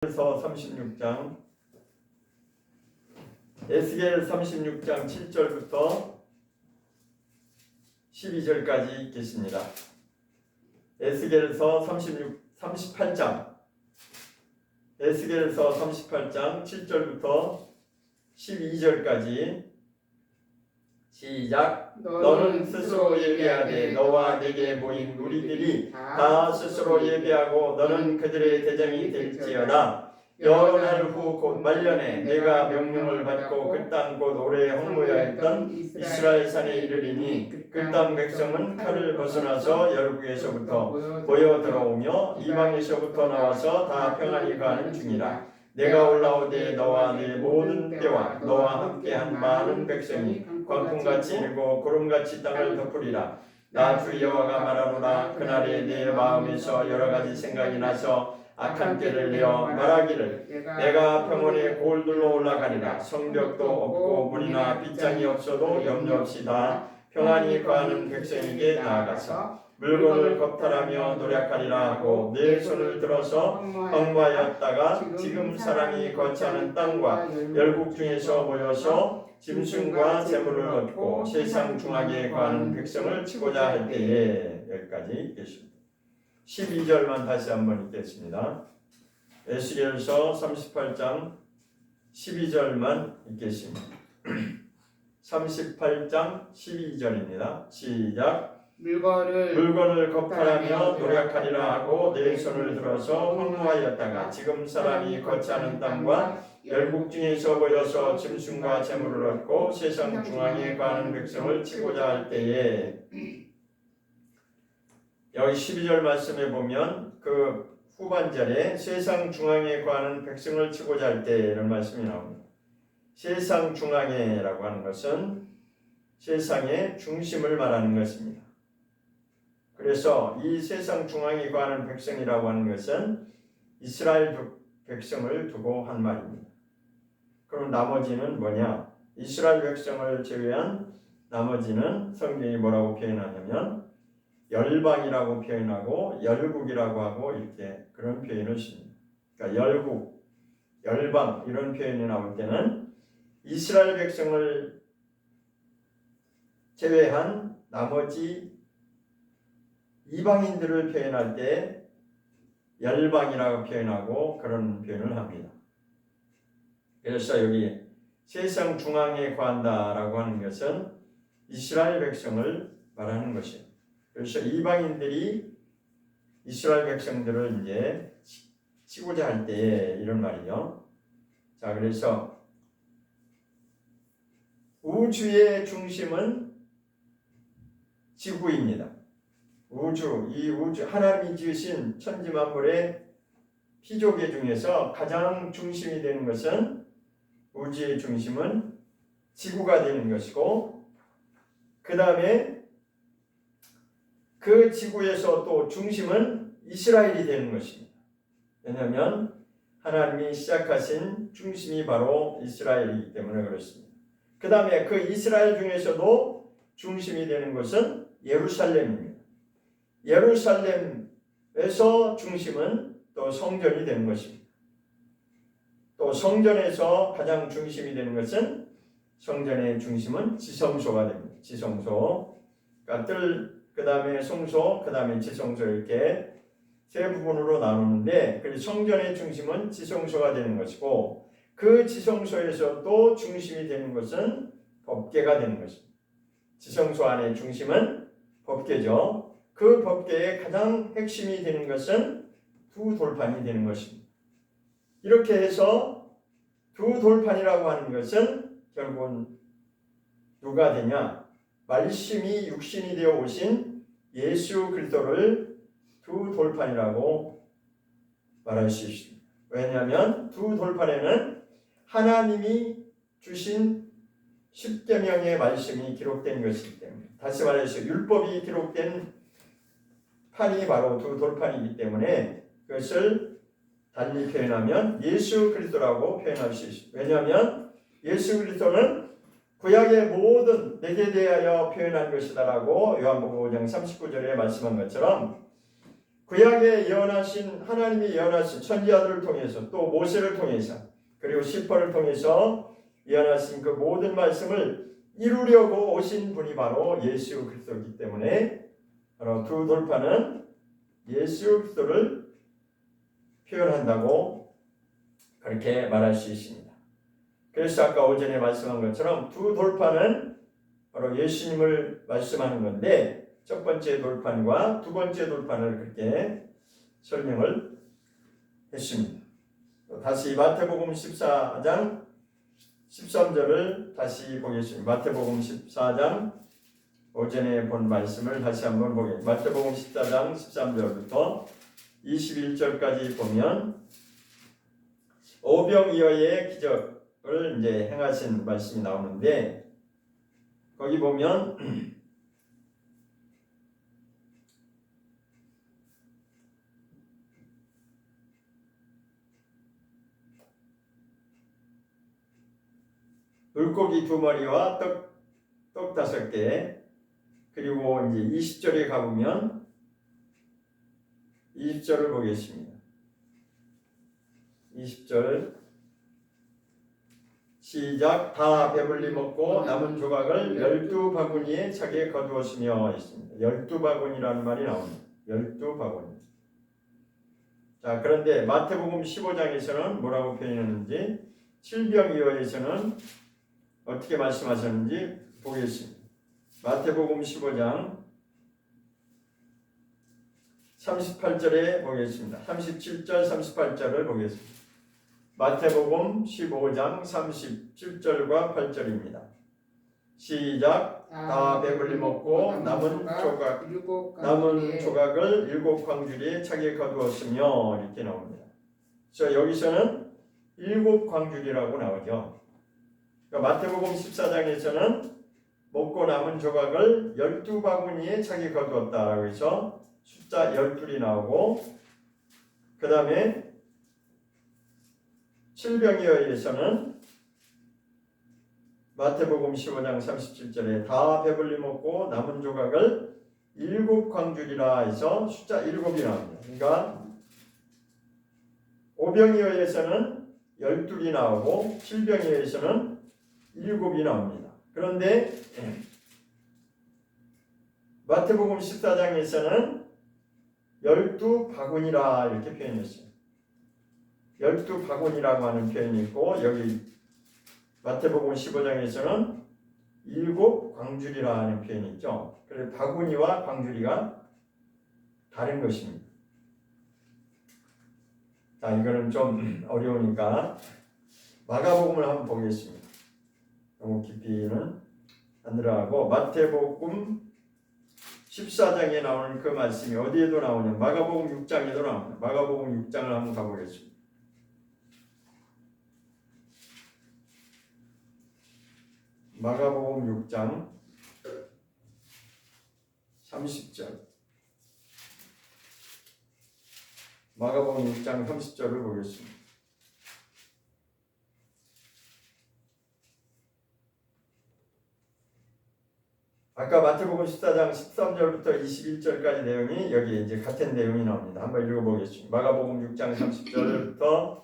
에스겔서 36장 에스겔 36장 7절부터 12절까지 읽겠습니다. 에스겔서 38장 에스겔서 38장 7절부터 12절까지 시작. 너는 스스로 예배하되 너와 내게 모인 무리들이 다 스스로 예배하고 너는 그들의 대장이 될지어다. 여러 날 후 곧 말년에 내가 명령을 받고 그 땅 곧 오래 홍무하였던 이스라엘 산에 이르리니 그 땅 백성은 칼을 벗어나서 열국에서부터 모여 들어오며 이방에서부터 나와서 다 평안히 가는 중이라. 내가 올라오되 너와 네 모든 때와 너와 함께한 많은 백성이 광풍같이 일고 구름같이 땅을 덮으리라. 나 주 여호와가 말하노라. 그날에 내 마음에서 여러 가지 생각이 나서 악한 꾀를 내어 말하기를 내가 평원에 골들로 올라가리라. 성벽도 없고 문이나 빗장이 없어도 염려 없이 다 평안히 거하는 백성에게 나아가서 물건을 겁탈하며 노력하리라 하고 내 손을 들어서 황무하였다가 지금 사람이 거처하는 땅과 열국 중에서 모여서 짐승과 재물을 얻고 세상 중하게 거하는 백성을 치고자 할 때에. 여기까지 읽겠습니다. 12절만 다시 한번 읽겠습니다. 에스겔서 38장 12절만 읽겠습니다. 38장 12절입니다. 시작. 물건을 겁탈하며 노력하리라 하고 내 손을 들어서 황무하였다가 지금 사람이 거처하는 땅과 열국 중에서 모여서 짐승과 재물을 얻고 세상 중앙에 거하는 백성을 치고자 할 때에. 여기 12절 말씀에 보면 그 후반절에 세상 중앙에 거하는 백성을 치고자 할 때 이런 말씀이 나옵니다. 세상 중앙에라고 하는 것은 세상의 중심을 말하는 것입니다. 그래서 이 세상 중앙에 거하는 백성이라고 하는 것은 이스라엘 백성을 두고 한 말입니다. 그럼 나머지는 뭐냐? 이스라엘 백성을 제외한 나머지는 성경이 뭐라고 표현하냐면 열방이라고 표현하고 열국이라고 하고 이렇게 그런 표현을 씁니다. 그러니까 열국, 열방 이런 표현이 나올 때는 이스라엘 백성을 제외한 나머지 이방인들을 표현할 때 열방이라고 표현하고 그런 표현을 합니다. 그래서 여기 세상 중앙에 거한다라고 하는 것은 이스라엘 백성을 말하는 것이에요. 그래서 이방인들이 이스라엘 백성들을 이제 치고자 할 때 이런 말이요. 자, 그래서 우주의 중심은 지구입니다. 이 우주 하나님이 지으신 천지 만물의 피조계 중에서 가장 중심이 되는 것은 우주의 중심은 지구가 되는 것이고, 그 다음에 그 지구에서 또 중심은 이스라엘이 되는 것입니다. 왜냐하면 하나님이 시작하신 중심이 바로 이스라엘이기 때문에 그렇습니다. 그 다음에 그 이스라엘 중에서도 중심이 되는 것은 예루살렘입니다. 예루살렘에서 중심은 또 성전이 되는 것입니다. 또 성전에서 가장 중심이 되는 것은 성전의 중심은 지성소가 됩니다. 지성소, 그러니까 그 다음에 성소, 그 다음에 지성소 이렇게 세 부분으로 나누는데, 그래서 성전의 중심은 지성소가 되는 것이고 그 지성소에서 또 중심이 되는 것은 법궤가 되는 것입니다. 지성소 안의 중심은 법궤죠. 그 법궤의 가장 핵심이 되는 것은 두 돌판이 되는 것입니다. 이렇게 해서 두 돌판이라고 하는 것은 결국은 누가 되냐? 말씀이 육신이 되어 오신 예수 그리스도를 두 돌판이라고 말할 수 있습니다. 왜냐하면 두 돌판에는 하나님이 주신 십계명의 말씀이 기록된 것이기 때문에, 다시 말해서 율법이 기록된 판이 바로 두 돌판이기 때문에 그것을 달리 표현하면 예수 그리스도라고 표현할 수 있습니다. 왜냐하면 예수 그리스도는 구약의 모든 내게 대하여 표현한 것이다라고 요한복음 5장 39절에 말씀한 것처럼 구약에 예언하신 하나님이 예언하신 선지자들을 통해서 또 모세를 통해서 그리고 시편을 통해서 예언하신 그 모든 말씀을 이루려고 오신 분이 바로 예수 그리스도이기 때문에 바로 두 돌파는 예수 그리스도를 표현한다고 그렇게 말할 수 있습니다. 그래서 아까 오전에 말씀한 것처럼 두 돌파는 바로 예수님을 말씀하는 건데 첫 번째 돌판과 두 번째 돌판을 그렇게 설명을 했습니다. 다시 마태복음 14장 13절을 다시 보겠습니다. 마태복음 14장 오전에 본 말씀을 다시 한번 보겠습니다. 마태복음 14장 13절부터 21절까지 보면 오병이어의 기적을 이제 행하신 말씀이 나오는데 거기 보면 물고기 2마리와 떡 5개 그리고 이제 20절에 가보면 20절을 보겠습니다. 20절 시작. 다 배불리 먹고 남은 조각을 12바구니에 차게 거두었으며 있습니다. 12바구니라는 말이 나옵니다. 12바구니. 자, 그런데 마태복음 15장에서는 뭐라고 표현했는지 7병이어에서는 어떻게 말씀하셨는지 보겠습니다. 마태복음 15장 38절에 보겠습니다. 37절 38절을 보겠습니다. 마태복음 15장 37절과 8절입니다. 시작. 다 배불리 먹고 남은 조각을 7광주리에 차게 거두었으며 이렇게 나옵니다. 그래서 여기서는 7광주리라고 나오죠. 그러니까 마태복음 14장에서는 먹고 남은 조각을 12바구니에 차게 거두었다라고 해서 숫자 12이 나오고 그 다음에 7병이어에서는 마태복음 15장 37절에 다 배불리 먹고 남은 조각을 7광주리라 해서 숫자 7이 나옵니다. 그러니까 오병이어에서는 12이 나오고 7병이어에서는 7이 나옵니다. 그런데 마태복음 14장에서는 12바구니라 이렇게 표현했어요. 12바구니라고 하는 표현이 있고 여기 마태복음 15장에서는 7광주리라 하는 표현이 있죠. 그래서 바구니와 광주리가 다른 것입니다. 자, 이거는 좀 어려우니까 마가복음을 한번 보겠습니다. 너무 깊이는 안 들어가고 마태복음 14장에 나오는 그 말씀이 어디에도 나오냐? 마가복음 6장에도 나옵니다. 마가복음 6장을 한번 가보겠습니다. 마가복음 6장 30절 마가복음 6장 30절을 보겠습니다. 아까 마태복음 14장 13절부터 21절까지 내용이 여기 이제 같은 내용이 나옵니다. 한번 읽어보겠습니다. 마가복음 6장 30절부터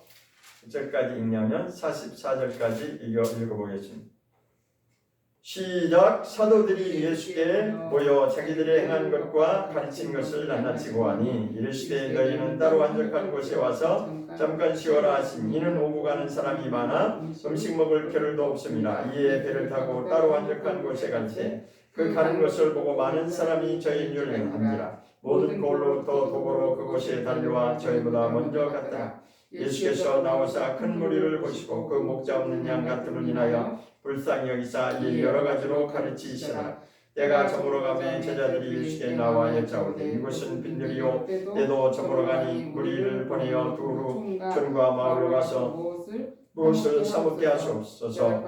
1절까지 읽냐면 44절까지 읽어보겠습니다. 시작. 사도들이 예수께 모여 자기들의 행한 것과 가르친 것을 낱낱이고 하니 이르시되 너희는 따로 한적한 곳에 와서 잠깐 쉬어라 하시니 이는 오고 가는 사람이 많아 음식 먹을 겨를도 없음이라. 이에 배를 타고 따로 한적한 곳에 갈 때 그 가는 것을 보고 많은 사람이 저희 줄 행한지라. 모든 골로부터 도보로 그곳에 달려와 저희보다 먼저 갔다. 예수께서 나오사 큰 무리를 보시고 그 목자 없는 양 같음을 인하여 불쌍히 여기사 이 여러 가지로 가르치시라. 때가 저물어 가매 제자들이 예수께 나와 여짜오되 이곳은 빈들이요 때도 저물어 가니 무리를 보내어 두루 전과 마을로 가서 무엇을 사먹게 하시옵소서.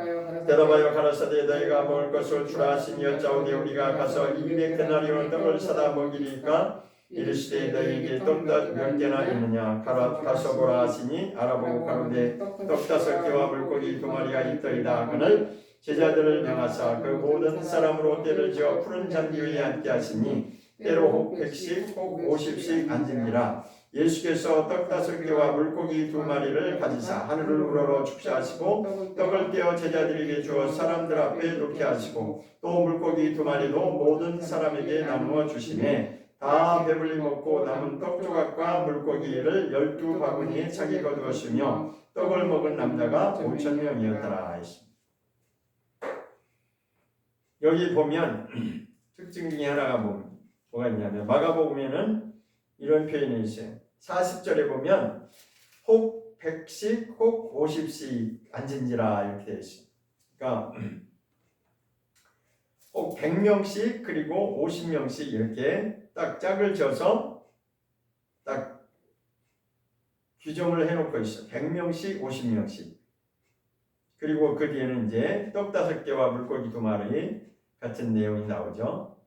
대답하여 가라사대 너희가 먹을 것을 주라 하시니 여짜오되 우리가 가서 200데나리온 떡을 사다 먹이리까. 이르시되 너희에게 떡 몇 개나 있느냐. 가서 보라 하시니 알아보고 가로되 떡 5개와 물고기 2마리가 있더이다 하거늘 제자들을 명하사 그 모든 사람으로 때를 지어 푸른 잔디 위에 앉게 하시니 때로 혹 100씩 혹 50씩 앉으니라. 예수께서 떡 5개와 물고기 2마리를 가지사 하늘을 우러러 축사하시고 떡을 떼어 제자들에게 주어 사람들 앞에 놓게 하시고 또 물고기 2마리도 모든 사람에게 나누어 주시매 다 배불리 먹고 남은 떡 조각과 물고기를 12바구니에 차게 거두었으며 떡을 먹은 남자가 5,000명이었더라 했습니다. 여기 보면 특징 중에 하나가 뭐가 있냐면 마가복음에는 이런 표현이 있어요. 40절에 보면 혹 100씩 혹 50씩 앉은지라 이렇게 되어 있어요. 그러니까 혹 100명씩 그리고 50명씩 이렇게 딱 짝을 져서 딱 규정을 해놓고 있어요. 100명씩 50명씩. 그리고 그 뒤에는 이제 떡 5개와 물고기 2마리 같은 내용이 나오죠.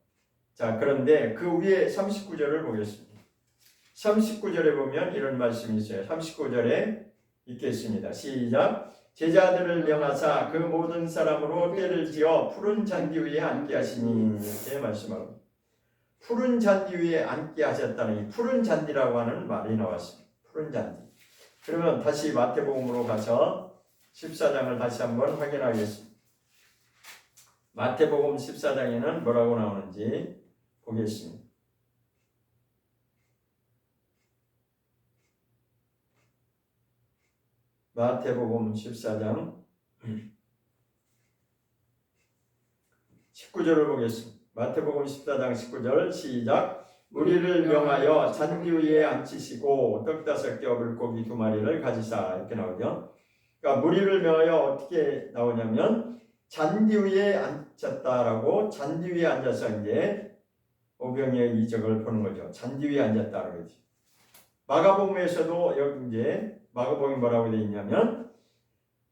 자, 그런데 그 위에 39절을 보겠습니다. 39절에 보면 이런 말씀이 있어요. 39절에 읽겠습니다. 시작. 제자들을 명하사 그 모든 사람으로 때를 지어 푸른 잔디 위에 앉게 하시니 이렇게 말씀하고 푸른 잔디 위에 앉게 하셨다는 이 푸른 잔디라고 하는 말이 나왔습니다. 푸른 잔디. 그러면 다시 마태복음으로 가서 14장을 다시 한번 확인하겠습니다. 마태복음 14장에는 뭐라고 나오는지 보겠습니다. 마태복음 14장 19절을 보겠습니다. 마태복음 14장 19절 시작. 무리를 명하여 잔디 위에 앉히시고 떡 5개와 물고기 2마리를 가지사 이렇게 나오죠. 그러니까 무리를 명하여 어떻게 나오냐면 잔디 위에 앉았다라고 잔디 위에 앉아서 이제 오병이의 이적을 보는 거죠. 잔디 위에 앉았다라고 그러죠. 마가복음에서도 여기 이제 마가복음이 뭐라고 되어 있냐면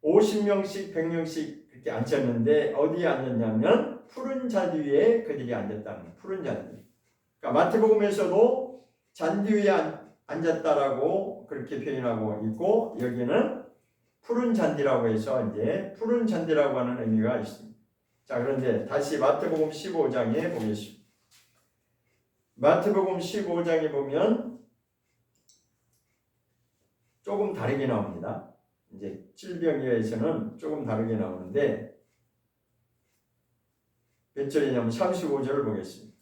50명씩 100명씩 이렇게 앉았는데 어디에 앉았냐면 푸른 잔디 위에 그들이 앉았다는 거예요. 푸른 잔디. 그러니까 마태복음에서도 잔디 위에 앉았다라고 그렇게 표현하고 있고 여기는 푸른 잔디라고 해서 이제 푸른 잔디라고 하는 의미가 있습니다. 자, 그런데 다시 마태복음 15장에 보겠습니다. 마태복음 15장에 보면 조금 다르게 나옵니다. 이제 칠병이어에서는 조금 다르게 나오는데 몇 절이냐면 35절을 보겠습니다.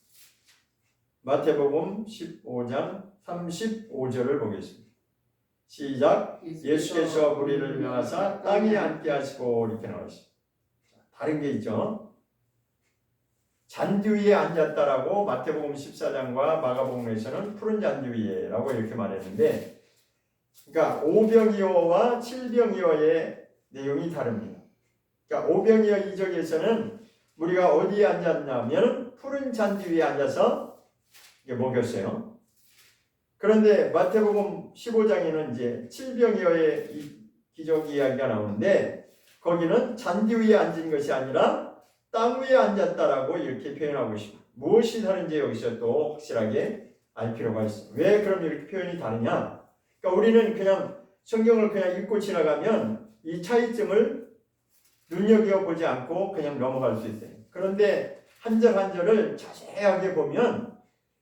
마태복음 15장 35절을 보겠습니다. 시작. 예수께서 무리를 명하사 땅에 앉게 하시고 이렇게 나왔습니다. 다른 게 있죠. 잔디 위에 앉았다라고 마태복음 14장과 마가복음에서는 푸른 잔디 위에라고 이렇게 말했는데 그러니까 오병이어와 칠병이어의 내용이 다릅니다. 그러니까 오병이어 이적에서는 우리가 어디에 앉았냐면 푸른 잔디 위에 앉아서 먹였어요. 그런데 마태복음 15장에는 이제 칠병이어의 기적 이야기가 나오는데 거기는 잔디 위에 앉은 것이 아니라 땅 위에 앉았다라고 이렇게 표현하고 있습니다. 무엇이 다른지 여기서 또 확실하게 알 필요가 있습니다. 왜 그럼 이렇게 표현이 다르냐? 그러니까 우리는 그냥 성경을 그냥 읽고 지나가면 이 차이점을 눈여겨보지 않고 그냥 넘어갈 수 있어요. 그런데 한 절 한 절을 자세하게 보면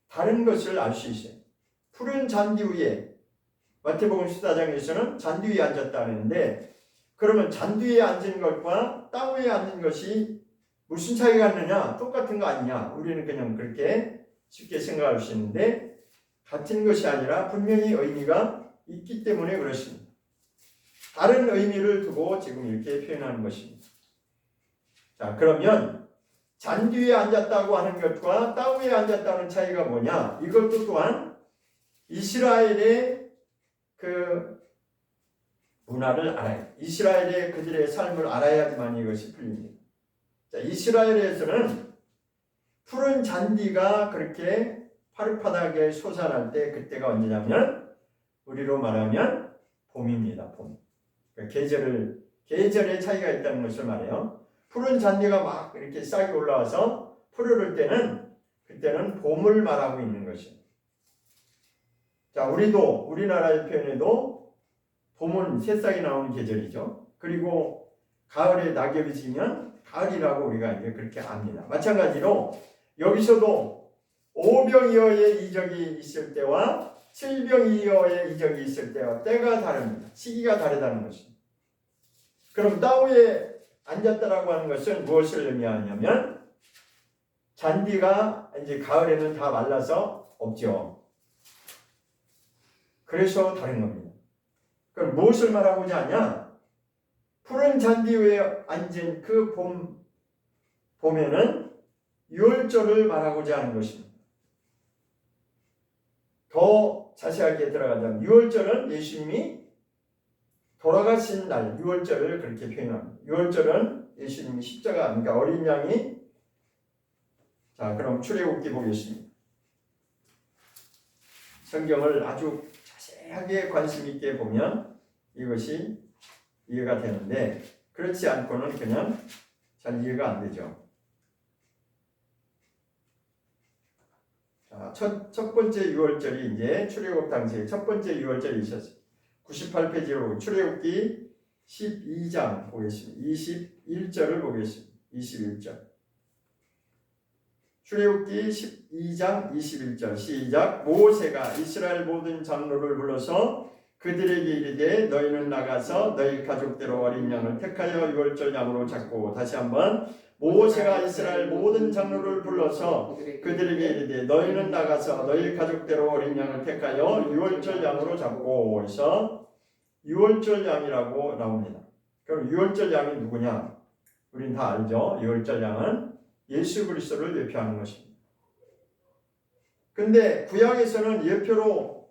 다른 것을 알 수 있어요. 푸른 잔디 위에 마태복음 14장에서는 잔디 위에 앉았다 하는데 그러면 잔디 위에 앉은 것과 땅 위에 앉은 것이 무슨 차이가 있느냐? 똑같은 거 아니냐? 우리는 그냥 그렇게 쉽게 생각할 수 있는데 같은 것이 아니라 분명히 의미가 있기 때문에 그렇습니다. 다른 의미를 두고 지금 이렇게 표현하는 것입니다. 자, 그러면 잔디 위에 앉았다고 하는 것과 땅 위에 앉았다는 차이가 뭐냐? 이것도 또한 이스라엘의 그 문화를 알아야, 이스라엘의 그들의 삶을 알아야지만 이것이 풀립니다. 자, 이스라엘에서는 푸른 잔디가 그렇게 파릇파릇하게 솟아날 때 그때가 언제냐면 우리로 말하면 봄입니다. 봄. 그러니까 계절의 차이가 있다는 것을 말해요. 푸른 잔디가 막 이렇게 싹이 올라와서 푸르를 때는 그때는 봄을 말하고 있는 것이에요. 자, 우리나라의 표현에도 봄은 새싹이 나오는 계절이죠. 그리고 가을에 낙엽이 지면 가을이라고 우리가 이제 그렇게 압니다. 마찬가지로 여기서도 5병이어의 이적이 있을 때와 7병이어의 이적이 있을 때와 때가 다릅니다. 시기가 다르다는 것입니다. 그럼 땅 위에 앉았다라고 하는 것은 무엇을 의미하냐면 잔디가 이제 가을에는 다 말라서 없죠. 그래서 다른 겁니다. 그럼 무엇을 말하고자 하냐? 푸른 잔디 위에 앉은 그 봄에는 유월절을 말하고자 하는 것입니다. 더 자세하게 들어가자면 유월절은 예수님이 돌아가신 날 유월절을 그렇게 표현합니다. 유월절은 예수님이 십자가, 그러니까 어린 양이, 자 그럼 출애굽기 보겠습니다. 성경을 아주 자세하게 관심 있게 보면 이것이 이해가 되는데 그렇지 않고는 그냥 잘 이해가 안 되죠. 자, 첫 번째 유월절이 이제 출애굽 당시에 첫 번째 유월절이 있었어요. 98페이지로 출애굽기 12장 보겠습니다. 21절을 보겠습니다. 21절. 출애굽기 12장 21절 시작. 모세가 이스라엘 모든 장로를 불러서 그들에게 이르되 너희는 나가서 너희 가족대로 어린 양을 택하여 유월절 양으로 잡고, 다시 한번. 모세가 이스라엘 모든 장로를 불러서 그들에게 이르되 너희는 나가서 너희 가족대로 어린 양을 택하여 유월절 양으로 잡고, 해서 유월절 양이라고 나옵니다. 그럼 유월절 양이 누구냐? 우린 다 알죠. 유월절 양은 예수 그리스도를 예표하는 것입니다. 근데 구약에서는 예표로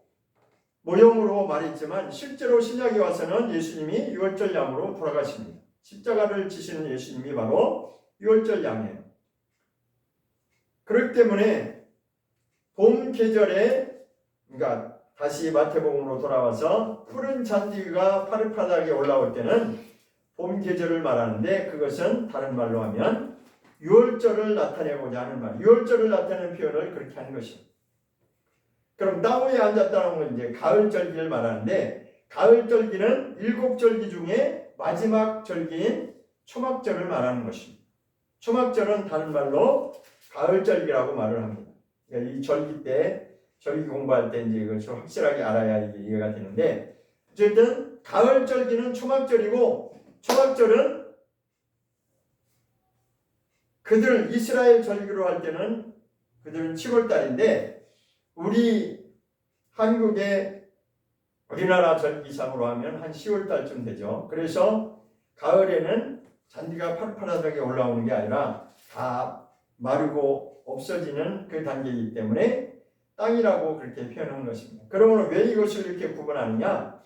모형으로 말했지만 실제로 신약에 와서는 예수님이 유월절 양으로 돌아가십니다. 십자가를 지시는 예수님이 바로 유월절 양이에요. 그렇기 때문에 봄 계절에, 그러니까 다시 마태복음으로 돌아와서 푸른 잔디가 파릇파릇하게 올라올 때는 봄 계절을 말하는데 그것은 다른 말로 하면 유월절을 나타내고자 하는 말, 유월절을 나타내는 표현을 그렇게 하는 것입니다. 그럼 땅 위에 앉았다는 건 이제 가을절기를 말하는데, 가을절기는 7절기 중에 마지막 절기인 초막절을 말하는 것입니다. 초막절은 다른 말로 가을절기라고 말을 합니다. 그러니까 이 절기 때, 절기 공부할 때 이제 이걸 좀 확실하게 알아야 이게 이해가 되는데, 어쨌든 가을절기는 초막절이고, 초막절은 그들 이스라엘 절기로 할 때는 그들은 7월달인데 우리 한국의 우리나라 절기상으로 하면 한 10월달쯤 되죠. 그래서 가을에는 잔디가 파릇파릇하게 올라오는 게 아니라 다 마르고 없어지는 그 단계이기 때문에 땅이라고 그렇게 표현한 것입니다. 그러면 왜 이것을 이렇게 구분하느냐?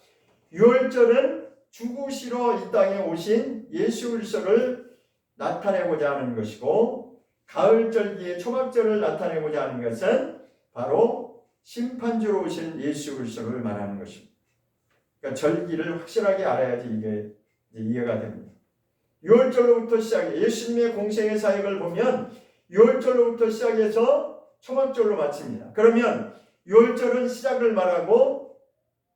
유월절은 죽으시러 이 땅에 오신 예수 그리스도를 나타내고자 하는 것이고, 가을절기의 초막절을 나타내고자 하는 것은 바로 심판주로 오신 예수 그리스도를 말하는 것입니다. 그러니까 절기를 확실하게 알아야지 이게 이해가 됩니다. 유월절로부터 시작해 예수님의 공생의 사역을 보면 유월절로부터 시작해서 초막절로 마칩니다. 그러면 유월절은 시작을 말하고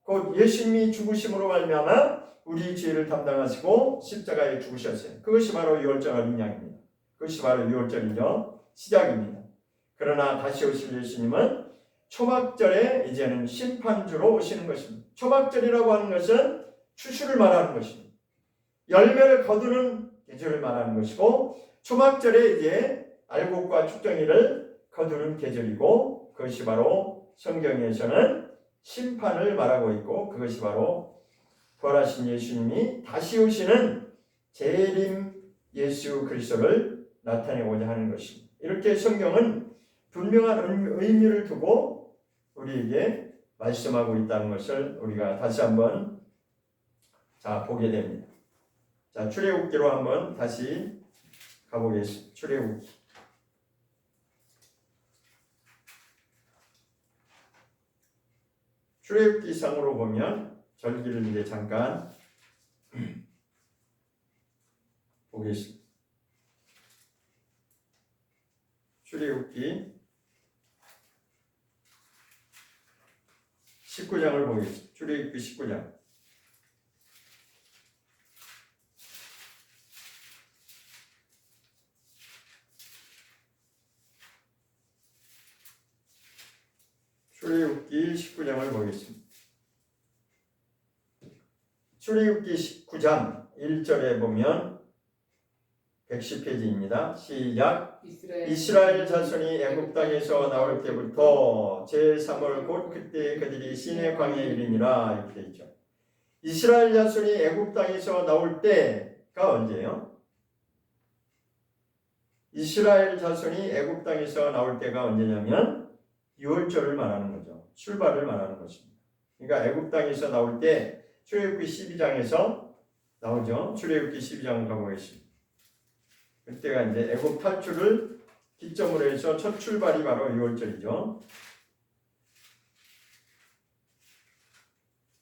곧 예수님이 죽으심으로 말미암아 우리 죄를 담당하시고 십자가에 죽으셨어요. 그것이 바로 유월절 어린 양입니다. 그것이 바로 유월절이죠. 시작입니다. 그러나 다시 오실 예수님은 초막절에 이제는 심판주로 오시는 것입니다. 초막절이라고 하는 것은 추수를 말하는 것입니다. 열매를 거두는 계절을 말하는 것이고, 초막절에 이제 알곡과 축정이를 거두는 계절이고, 그것이 바로 성경에서는 심판을 말하고 있고, 그것이 바로 부활하신 예수님이 다시 오시는 재림 예수 그리스도를 나타내고자 하는 것입니다. 이렇게 성경은 분명한 의미를 두고 우리에게 말씀하고 있다는 것을 우리가 다시 한번 보게 됩니다. 자, 출애굽기로 한번 다시 가보겠습니다. 출애굽기. 출애굽기상으로 보면 절기를 이제 잠깐 보겠습니다. 출애굽기 19장을 보겠습니다. 출애굽기 19장. 출애굽기 19장을 보겠습니다. 출애굽기 19장 1절에 보면 110페이지입니다. 시작. 이스라엘 자손이 애굽 땅에서 나올 때부터 제3월 곧 그때 그들이 시내 광야에 이르니라 이렇게 되어 있죠. 이스라엘 자손이 애굽 땅에서 나올 때가 언제예요? 이스라엘 자손이 애굽 땅에서 나올 때가 언제냐면 6월절을 말하는 거죠. 출발을 말하는 것입니다. 그러니까 애굽 땅에서 나올 때 출애굽기 12장에서 나오죠. 출애굽기 12장 가보겠습니다. 그때가 이제 애굽 탈출을 기점으로 해서 첫 출발이 바로 6월절이죠.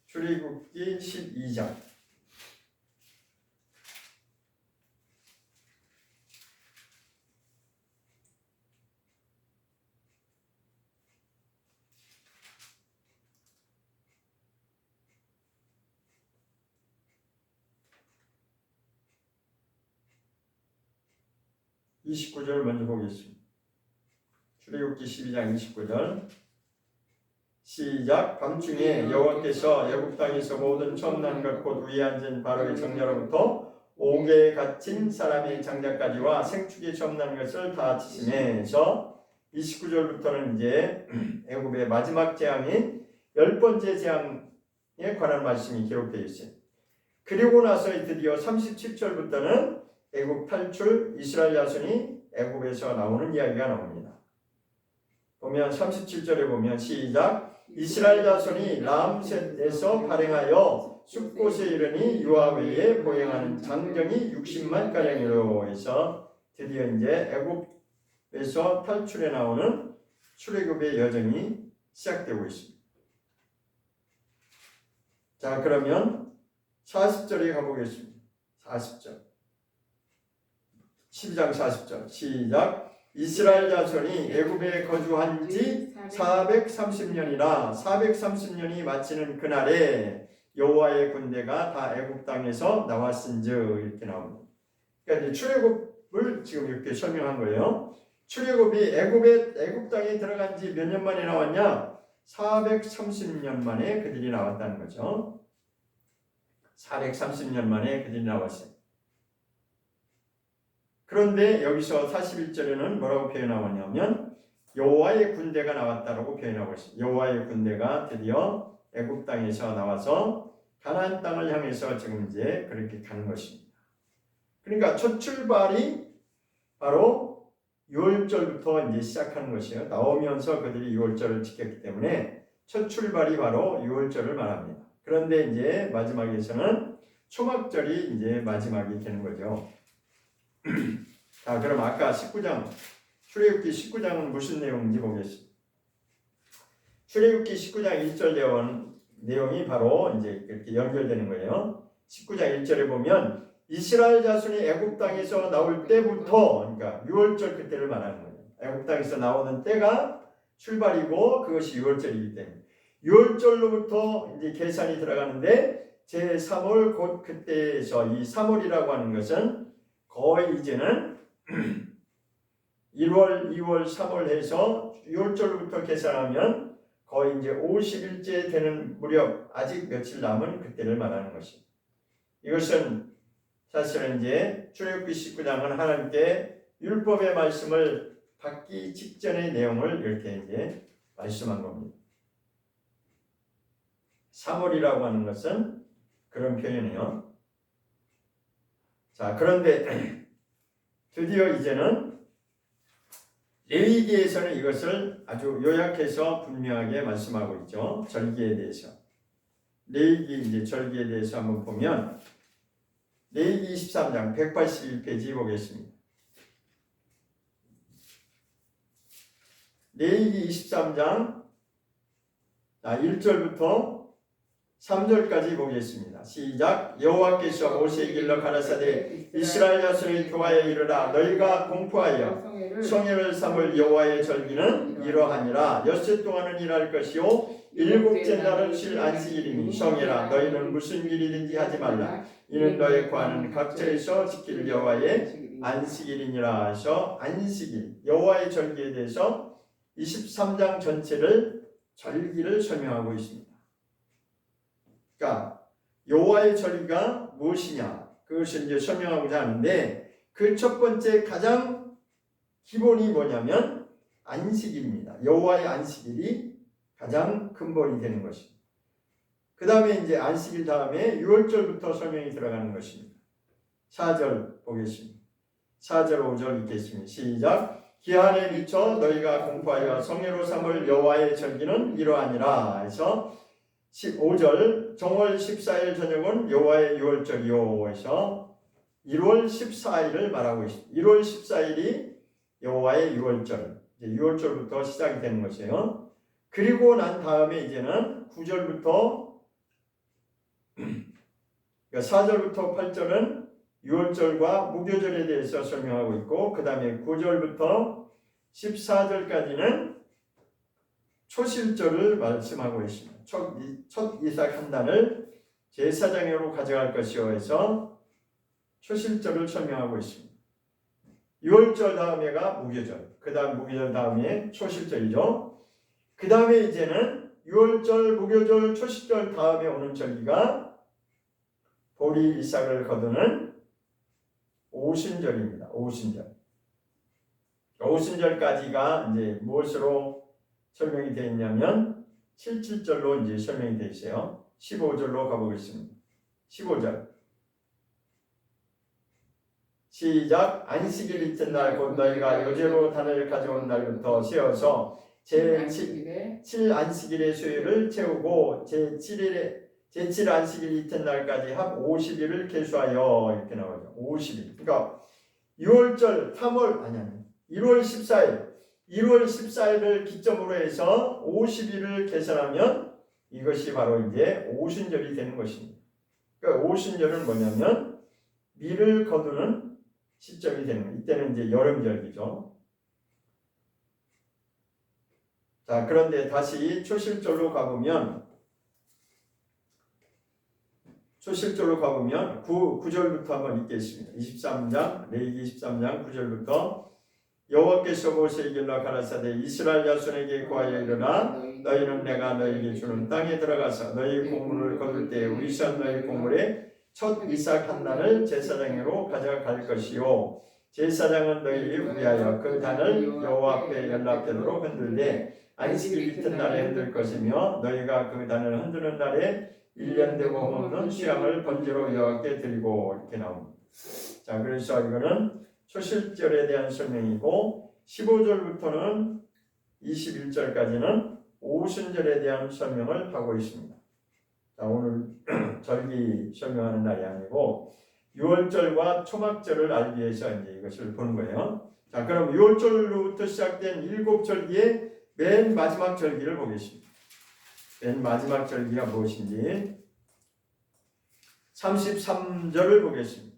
출애굽기 12장. 이 29절 먼저 보겠습니다. 출애굽기 12장 29절 시작. 밤중에 여호와께서 애굽 땅에서 모든 처음 난 것 곧 위에 앉은 바로의 장자로부터 옥에 갇힌 사람의 장자까지와 생축이 처음 난 것을 다 치시면서 29절부터는 이제 애굽의 마지막 재앙인 10번째 재앙에 관한 말씀이 기록되어 있어요. 그리고 나서 드디어 37절부터는 애굽 탈출, 이스라엘 자손이 애굽에서 나오는 이야기가 나옵니다. 보면 37절에 보면 시작. 이스라엘 자손이 람셋에서 발행하여 숲곳에 이르니 유아웨이에 보행하는 장정이 60만 가량이로 해서 드디어 이제 애굽에서 탈출해 나오는 출애굽의 여정이 시작되고 있습니다. 자, 그러면 40절에 가보겠습니다. 40절. 12장 40절 시작. 이스라엘 자손이 애굽에 거주한 지 430년이라 430년이 마치는 그날에 여호와의 군대가 다 애굽 땅에서 나왔은즉 이렇게 나옵니다. 그러니까 이제 출애굽을 지금 이렇게 설명한 거예요. 출애굽이 애굽 땅에 들어간 지 몇 년 만에 나왔냐? 430년 만에 그들이 나왔다는 거죠. 430년 만에 그들이 나왔어요. 그런데 여기서 41절에는 뭐라고 표현하냐면 여호와의 군대가 나왔다라고 표현하고 있습니다. 여호와의 군대가 드디어 애굽 땅에서 나와서 가나안 땅을 향해서 지금 이제 그렇게 가는 것입니다. 그러니까 첫 출발이 바로 6월절부터 이제 시작하는 것이에요. 나오면서 그들이 6월절을 지켰기 때문에 첫 출발이 바로 6월절을 말합니다. 그런데 이제 마지막에서는 초막절이 이제 마지막이 되는 거죠. 자, 그럼 아까 19장 출애굽기 19장은 무슨 내용인지 보겠습니다. 출애굽기 19장 1절 내용이 바로 이제 이렇게 연결되는 거예요. 19장 1절에 보면 이스라엘 자손이 애굽 땅에서 나올 때부터, 그러니까 6월절 그때를 말하는 거예요. 애굽 땅에서 나오는 때가 출발이고 그것이 6월절이기 때문에 6월절로부터 이제 계산이 들어가는데 제3월 곧 그때에서 이 3월이라고 하는 것은 거의 이제는 1월, 2월, 3월 해서 6월절부터 계산하면 거의 이제 50일째 되는 무렵 아직 며칠 남은 그때를 말하는 것입니다. 이것은 사실은 이제 출애굽기 19장은 하나님께 율법의 말씀을 받기 직전의 내용을 이렇게 이제 말씀한 겁니다. 3월이라고 하는 것은 그런 표현이에요. 자, 그런데 드디어 이제는 레위기에서는 이것을 아주 요약해서 분명하게 말씀하고 있죠. 절기에 대해서. 레위기 이제 절기에 대해서 한번 보면 레위기 23장 181페이지 보겠습니다. 레위기 23장 1절부터 3절까지 보겠습니다. 시작. 여호와께서 모세에게 일러 가라사대 이스라엘 자손의 교화에 이르라 너희가 공포하여 성회를 삼을 여호와의 절기는 이러하니라. 엿새 동안은 일할 것이요 일곱째 날은 쉴 안식일이니 성회라 너희는 무슨 일이든지 하지 말라. 이는 너희 고하는 각처에서 지킬 여호와의 안식일이니라 하셔. 안식일 여호와의 절기에 대해서 23장 전체를 절기를 설명하고 있습니다. 그러니까 여호와의 절기가 무엇이냐 그것을 이제 설명하고자 하는데 그 첫 번째 가장 기본이 뭐냐면 안식일입니다. 여호와의 안식일이 가장 근본이 되는 것입니다. 그 다음에 이제 안식일 다음에 6월절부터 설명이 들어가는 것입니다. 4절 보겠습니다. 4절 5절 읽겠습니다. 시작. 기한에 미쳐 너희가 공포하여 성례로 삼을 여호와의 절기는 이러하니라. 해서 15절 정월 14일 저녁은 여호와의 6월절이요 해서 1월 14일을 말하고 있습니다. 1월 14일이 여호와의 6월절, 6월절부터 시작이 되는 것이에요. 그리고 난 다음에 이제는 9절부터 4절부터 8절은 6월절과 무교절에 대해서 설명하고 있고 그 다음에 9절부터 14절까지는 초실절을 말씀하고 있습니다. 첫 이삭 한 단을 제사장으로 가져갈 것이요 해서 초실절을 설명하고 있습니다. 6월절 다음에가 무교절, 그 다음 무교절 다음에 초실절이죠. 그 다음에 이제는 6월절, 무교절, 초실절 다음에 오는 절기가 보리 이삭을 거두는 오순절입니다. 오순절. 오순절까지가 이제 무엇으로 설명이 되어 있냐면 77절로 이제 설명이 되어 있어요. 15절로 가보겠습니다. 15절. 시작. 안식일 이튿날 곧 너희가 요제로 단을 가져온 날부터 세어서 제7 안식일의 수요일을 채우고 제7 안식일 이튿날까지 합 50일을 계수하여 이렇게 나오죠. 50일. 그러니까 6월절 1월 14일 1월 14일을 기점으로 해서 50일을 계산하면 이것이 바로 이제 오순절이 되는 것입니다. 그러니까 오순절은 뭐냐면 밀을 거두는 시점이 되는 거예요. 이때는 이제 여름절기죠. 자, 그런데 다시 초실절로 가보면 9절부터 한번 읽겠습니다. 23장, 레위기 23장 9절부터 여호와께서 모세에게 일러 가라사대 이스라엘 자손에게 구하여 이르라 너희는 내가 너희에게 주는 땅에 들어가서 너희 곡물을 거둘 때 위선 너희 곡물에 첫 이삭 한 단을 제사장으로 가져갈 것이요 제사장은 너희를 위하여 그 단을 여호와 앞에 연락되도록 흔들되 안식일 이튿날에 흔들 것이며 너희가 그 단을 흔드는 날에 1년 되고 없는 수양을 번제로 여호와께 드리고 이렇게 나옵니다. 자, 그래서 이거는 초실절에 대한 설명이고 15절부터는 21절까지는 오순절에 대한 설명을 하고 있습니다. 자, 오늘 절기 설명하는 날이 아니고 6월절과 초막절을 알기 위해서 이제 이것을 보는 거예요. 자, 그럼 6월절로부터 시작된 7절기의 맨 마지막 절기를 보겠습니다. 맨 마지막 절기가 무엇인지 33절을 보겠습니다.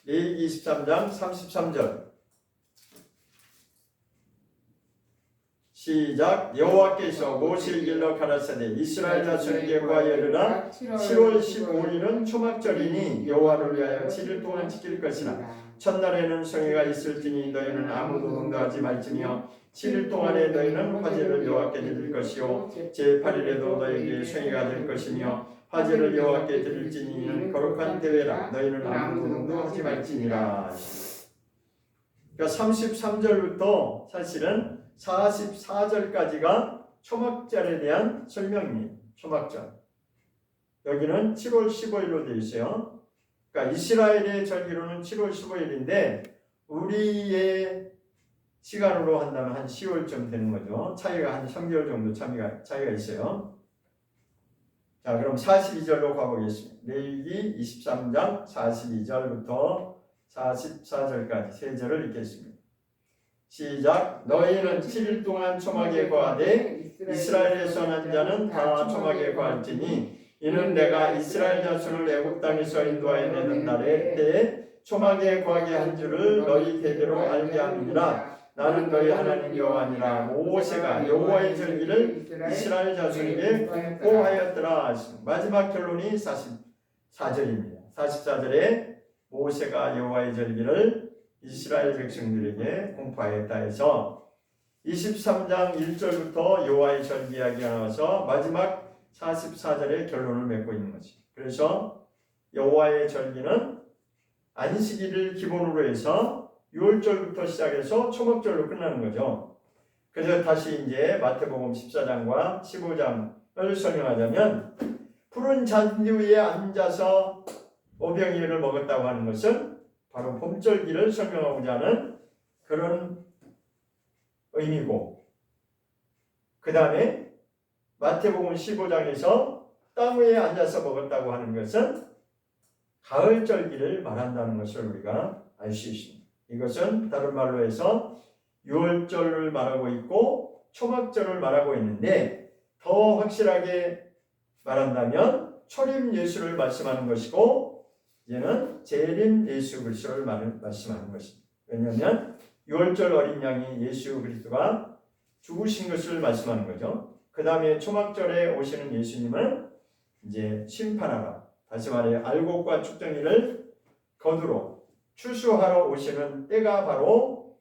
레위기 23장 33절 시작. 여호와께서 모세를 길러 가라사대 이스라엘 자손에게 구하여 이르라 7월 15일은 초막절이니 여호와를 위하여 7일 동안 지킬 것이라 첫날에는 성회가 있을지니 너희는 아무도 농도하지 말지며 7일 동안에 너희는 화제를 여호와께 드릴 것이요 제8일에도 너희에게 성회가 될 것이며 화제를 여호와께 드릴지니 이는 거룩한 대회라 너희는 아무도 농도하지 말지니라. 그러니까 33절부터 사실은 44절까지가 초막절에 대한 설명입니다. 초막절. 여기는 7월 15일로 되어 있어요. 그러니까 이스라엘의 절기로는 7월 15일인데 우리의 시간으로 한다면 한 10월쯤 되는 거죠. 차이가 한 3개월 정도 차이가 있어요. 자, 그럼 42절로 가보겠습니다. 레위기 23장 42절부터 44절까지 세 절을 읽겠습니다. 시작. 너희는 7일 동안 초막에 거하되 이스라엘에 선한 자는 다 초막에 거할지니 이는 내가 이스라엘 자손을 애굽 땅에서 인도하여 내는 날에 때에 초막에 거하게 한 줄을 너희 대대로 알게 함이니라. 나는 너희 하나님 여호와니라. 모세가 여호와의 절기를 이스라엘 자손에게 공포하였더라. 마지막 결론이 44절입니다. 44절에 모세가 여호와의 절기를 이스라엘 백성들에게 공포하였다 해서 23장 1절부터 여호와의 절기 이야기가 나와서 마지막 44절에 결론을 맺고 있는 거지. 그래서 여호와의 절기는 안식일을 기본으로 해서 6월절부터 시작해서 초막절로 끝나는 거죠. 그래서 다시 이제 마태복음 14장과 15장을 설명하자면 푸른 잔디 위에 앉아서 오병이어를 먹었다고 하는 것은 바로 봄절기를 설명하고자 하는 그런 의미고, 그 다음에 마태복음 15장에서 땅 위에 앉아서 먹었다고 하는 것은 가을절기를 말한다는 것을 우리가 알 수 있습니다. 이것은 다른 말로 해서 6월절을 말하고 있고 초막절을 말하고 있는데, 더 확실하게 말한다면 초림 예수를 말씀하는 것이고, 이제는 재림 예수 그리스도를 말씀하는 것입니다. 왜냐하면 6월절 어린 양이 예수 그리스도가 죽으신 것을 말씀하는 거죠. 그 다음에 초막절에 오시는 예수님은 이제 심판하러, 다시 말해 알곡과 축정이를 거두러 추수하러 오시는 때가 바로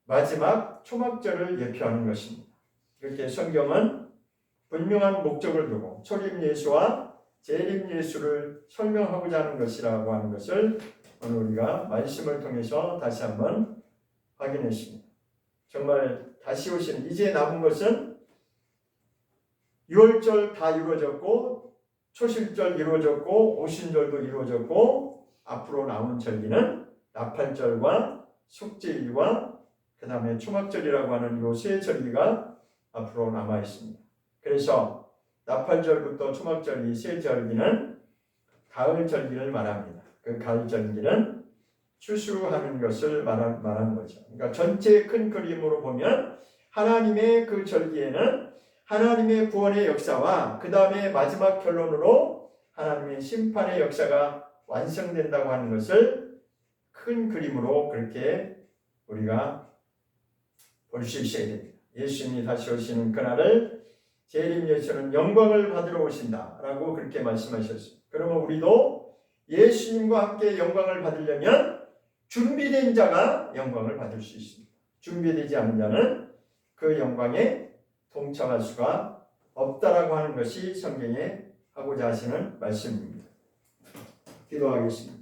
마지막 초막절을 예표하는 것입니다. 이렇게 성경은 분명한 목적을 두고 초림 예수와 재림 예수를 설명하고자 하는 것이라고 하는 것을 오늘 우리가 말씀을 통해서 다시 한번 확인했습니다. 정말 다시 오시는, 이제 남은 것은 6월절 다 이루어졌고, 초실절 이루어졌고, 오순절도 이루어졌고, 앞으로 남은 절기는 나팔절과 속죄일과 그 다음에 초막절이라고 하는 이 세 절기가 앞으로 남아 있습니다. 그래서 나팔절부터 초막절 이 세 절기는 가을 절기를 말합니다. 그 가을 절기는 추수하는 것을 말하는 거죠. 그러니까 전체 큰 그림으로 보면 하나님의 그 절기에는 하나님의 구원의 역사와 그 다음에 마지막 결론으로 하나님의 심판의 역사가 완성된다고 하는 것을 큰 그림으로 그렇게 우리가 볼 수 있어야 됩니다. 예수님이 다시 오시는 그날을 재림 예수는 영광을 받으러 오신다라고 그렇게 말씀하셨습니다. 그러면 우리도 예수님과 함께 영광을 받으려면 준비된 자가 영광을 받을 수 있습니다. 준비되지 않은 자는 그 영광에 동참할 수가 없다라고 하는 것이 성경에 하고자 하시는 말씀입니다. 기도하겠습니다.